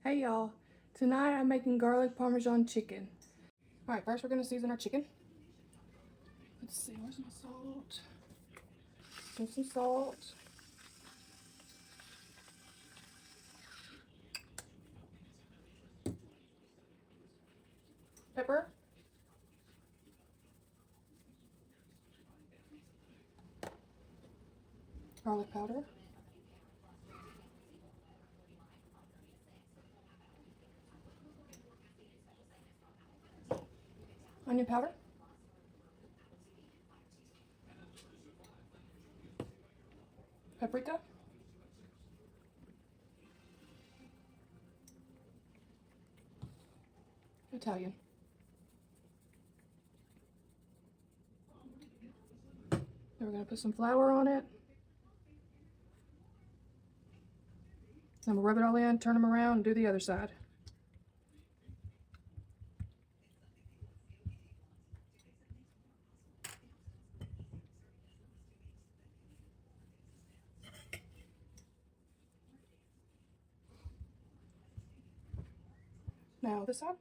Hey y'all, tonight I'm making garlic Parmesan chicken. Alright, first we're going to season our chicken. Let's see, where's my salt? Some salt. Pepper. Garlic powder. Onion powder. Paprika. Italian. Then we're going to put some flour on it. Then we'll rub it all in, turn them around, and do the other side. Now this side.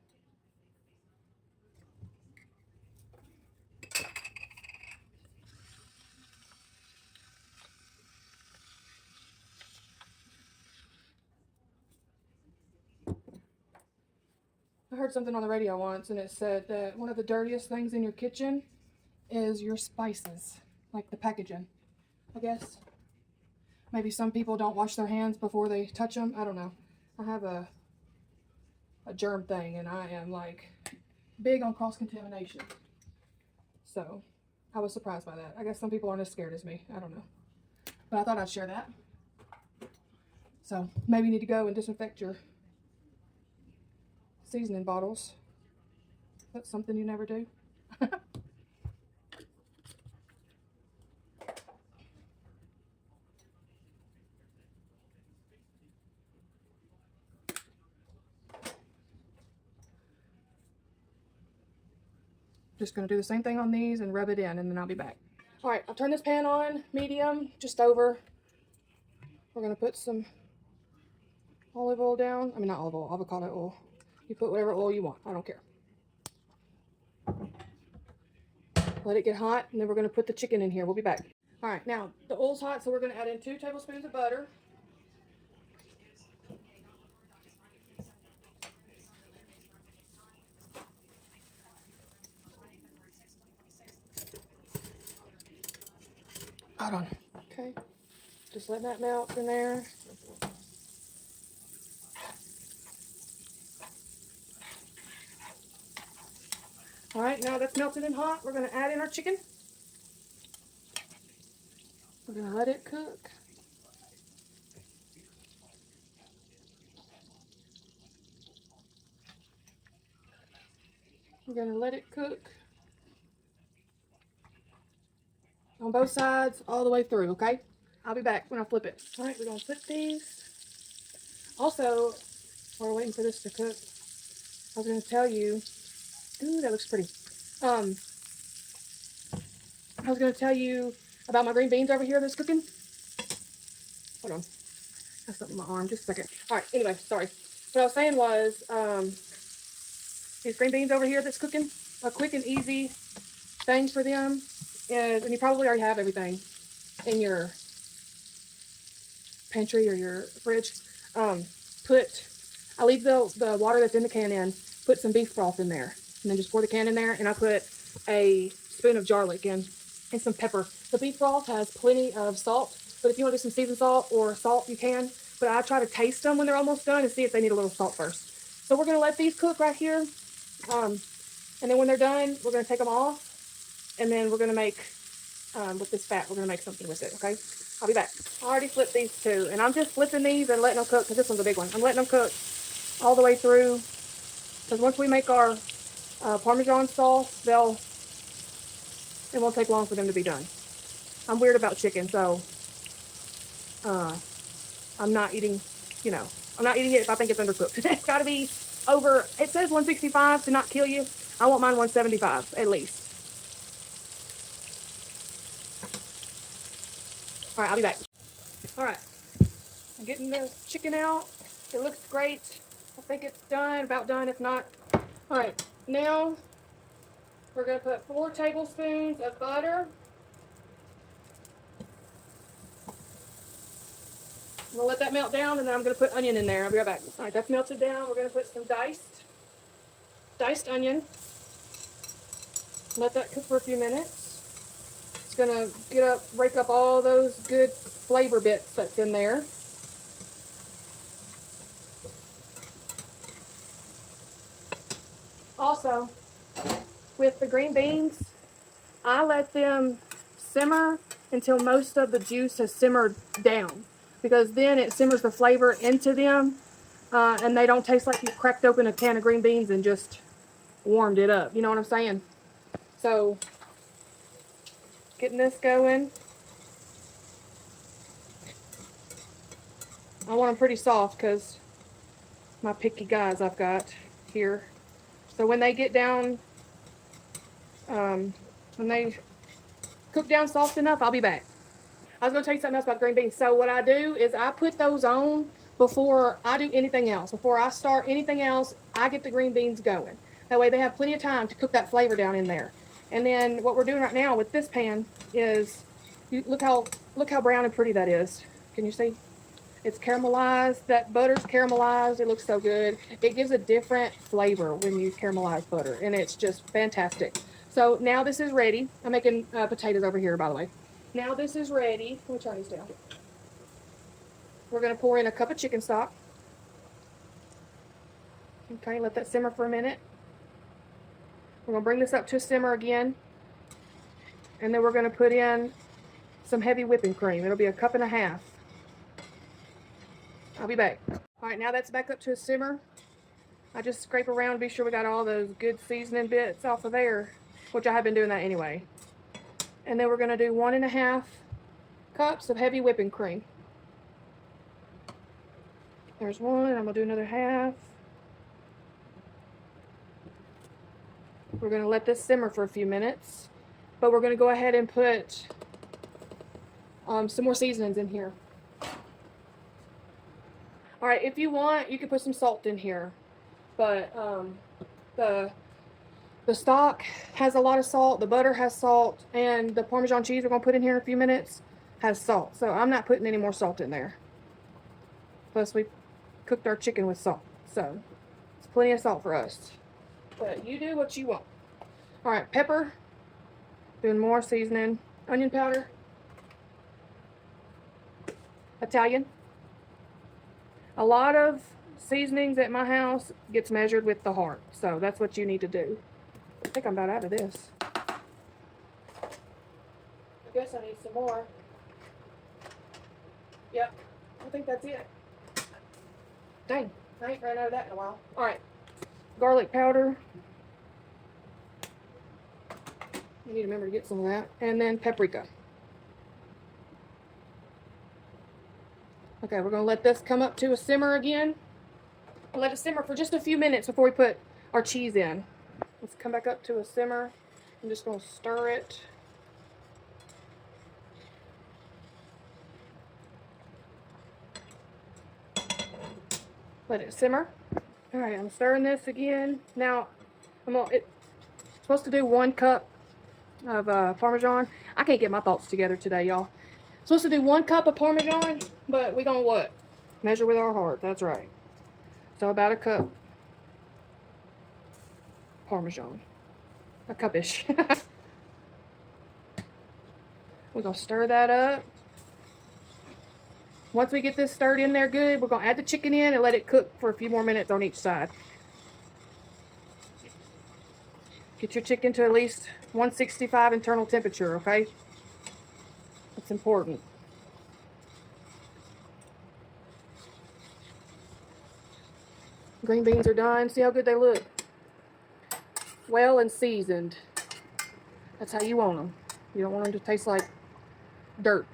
I heard something on the radio once and it said that one of the dirtiest things in your kitchen is your spices, like the packaging, I guess. Maybe some people don't wash their hands before they touch them. I don't know. I have a germ thing and I am like big on cross-contamination. So I was surprised by that. I guess some people aren't as scared as me. I don't know. But I thought I'd share that. So maybe you need to go and disinfect your seasoning bottles. That's something you never do. Just going to do the same thing on these and rub it in, and then I'll be back. All right, I'll turn this pan on, medium, just over. We're going to put some olive oil down. I mean, not olive oil, avocado oil. You put whatever oil you want. I don't care. Let it get hot, and then we're going to put the chicken in here. We'll be back. All right, now the oil's hot, so we're going to add in 2 tablespoons of butter. Hold on. Okay, just letting that melt in there. All right, now that's melted and hot, we're going to add in our chicken. We're going to let it cook. We're going to let it cook on both sides all the way through, okay? I'll be back when I flip it. All right, we're going to flip these. Also, while we're waiting for this to cook, I was going to tell you, ooh, that looks pretty. I was going to tell you about my green beans over here that's cooking. Hold on. That's something in my arm. Just a second. All right, anyway, sorry. What I was saying was, these green beans over here that's cooking, a quick and easy thing for them is, and you probably already have everything in your pantry or your fridge. I leave the water that's in the can in, put some beef broth in there, and then just pour the can in there, and I put a spoon of garlic in and some pepper. The beef broth has plenty of salt, but if you want to do some seasoned salt or salt, you can. But I try to taste them when they're almost done and see if they need a little salt first. So we're going to let these cook right here. And then when they're done, we're going to take them off. And then we're going to make, with this fat, we're going to make something with it, okay? I'll be back. I already flipped these 2. And I'm just flipping these and letting them cook, because this one's a big one. I'm letting them cook all the way through. Because once we make our Parmesan sauce, it won't take long for them to be done. I'm weird about chicken, so I'm not eating, I'm not eating it if I think it's undercooked. It's got to be over, it says 165 to not kill you. I want mine 175 at least. All right, I'll be back. All right, I'm getting the chicken out. It looks great. I think it's done, about done, if not. All right, now we're gonna put 4 tablespoons of butter. We'll let that melt down, and then I'm gonna put onion in there. I'll be right back. All right, that's melted down. We're gonna put some diced onion. Let that cook for a few minutes. It's gonna break up all those good flavor bits that's in there. Also, with the green beans, I let them simmer until most of the juice has simmered down, because then it simmers the flavor into them, and they don't taste like you cracked open a can of green beans and just warmed it up. You know what I'm saying? So, getting this going. I want them pretty soft because my picky guys I've got here. So when they get down, when they cook down soft enough, I'll be back. I was going to tell you something else about green beans. So what I do is I put those on before I do anything else. Before I start anything else, I get the green beans going. That way they have plenty of time to cook that flavor down in there. And then what we're doing right now with this pan is, look how brown and pretty that is. Can you see? It's caramelized. That butter's caramelized. It looks so good. It gives a different flavor when you caramelize butter, and it's just fantastic. So now this is ready. I'm making potatoes over here, by the way. Now this is ready. Let me turn these down. We're going to pour in a cup of chicken stock. Okay, let that simmer for a minute. We're going to bring this up to a simmer again. And then we're going to put in some heavy whipping cream. It'll be a cup and a half. I'll be back. All right, now that's back up to a simmer. I just scrape around, be sure we got all those good seasoning bits off of there, which I have been doing that anyway. And then we're going to do 1.5 cups of heavy whipping cream. There's one, and I'm going to do another half. We're going to let this simmer for a few minutes, but we're going to go ahead and put some more seasonings in here. All right, if you want, you can put some salt in here, but the stock has a lot of salt, the butter has salt, and the Parmesan cheese we're going to put in here in a few minutes has salt. So I'm not putting any more salt in there. Plus, we cooked our chicken with salt, so it's plenty of salt for us. But you do what you want. All right, pepper, doing more seasoning, onion powder, Italian. A lot of seasonings at my house gets measured with the heart, so that's what you need to do. I think I'm about out of this. I guess I need some more. Yep, I think that's it. Dang, I ain't ran out of that in a while. All right, garlic powder. You need to remember to get some of that. And then paprika. Okay, we're going to let this come up to a simmer again. We'll let it simmer for just a few minutes before we put our cheese in. Let's come back up to a simmer. I'm just going to stir it. Let it simmer. All right, I'm stirring this again. Now, it's supposed to do 1 cup of Parmesan. I can't get my thoughts together today, y'all. Supposed to do 1 cup of Parmesan, but we gonna what? Measure with our heart. That's right. So about a cup Parmesan. A cup-ish. We're gonna stir that up. Once we get this stirred in there good, we're gonna add the chicken in and let it cook for a few more minutes on each side. Get your chicken to at least 165 internal temperature, okay? That's important. Green beans are done. See how good they look? Well and seasoned. That's how you want them. You don't want them to taste like dirt.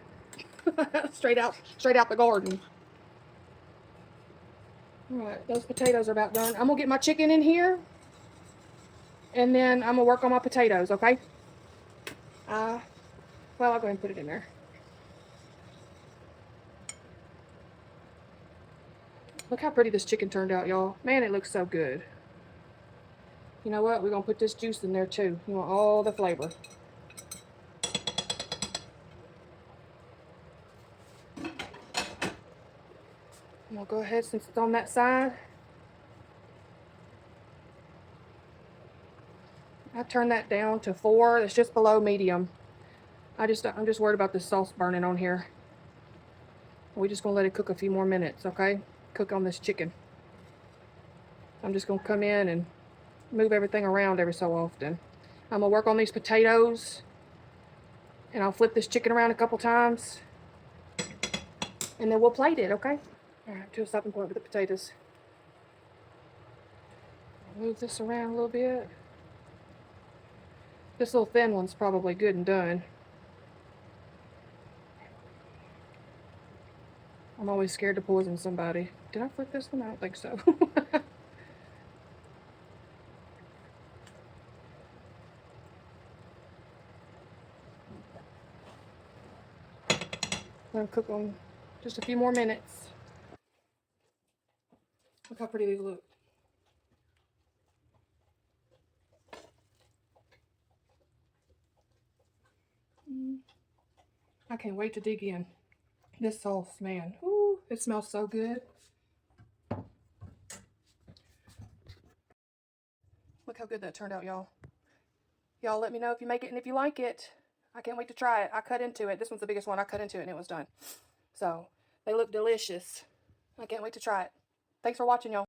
straight out the garden. All right, those potatoes are about done. I'm gonna get my chicken in here, and then I'm gonna work on my potatoes. Okay? Well, I'll go ahead and put it in there. Look how pretty this chicken turned out, y'all. Man, it looks so good. You know what? We're going to put this juice in there too. You want all the flavor. I'm going to go ahead, since it's on that side. I turn that down to 4. It's just below medium. I'm just worried about the sauce burning on here. We're just going to let it cook a few more minutes, okay? Cook on this chicken. I'm just going to come in and move everything around every so often. I'm going to work on these potatoes. And I'll flip this chicken around a couple times. And then we'll plate it, okay? Alright, to a stopping point with the potatoes. Move this around a little bit. This little thin one's probably good and done. I'm always scared to poison somebody. Did I flip this one? I don't think so. Let them cook on just a few more minutes. Look how pretty these look. I can't wait to dig in. This sauce, man. Ooh, it smells so good. Look how good that turned out, y'all. Y'all let me know if you make it and if you like it. I can't wait to try it. I cut into it. This one's the biggest one. I cut into it and it was done. So, they look delicious. I can't wait to try it. Thanks for watching, y'all.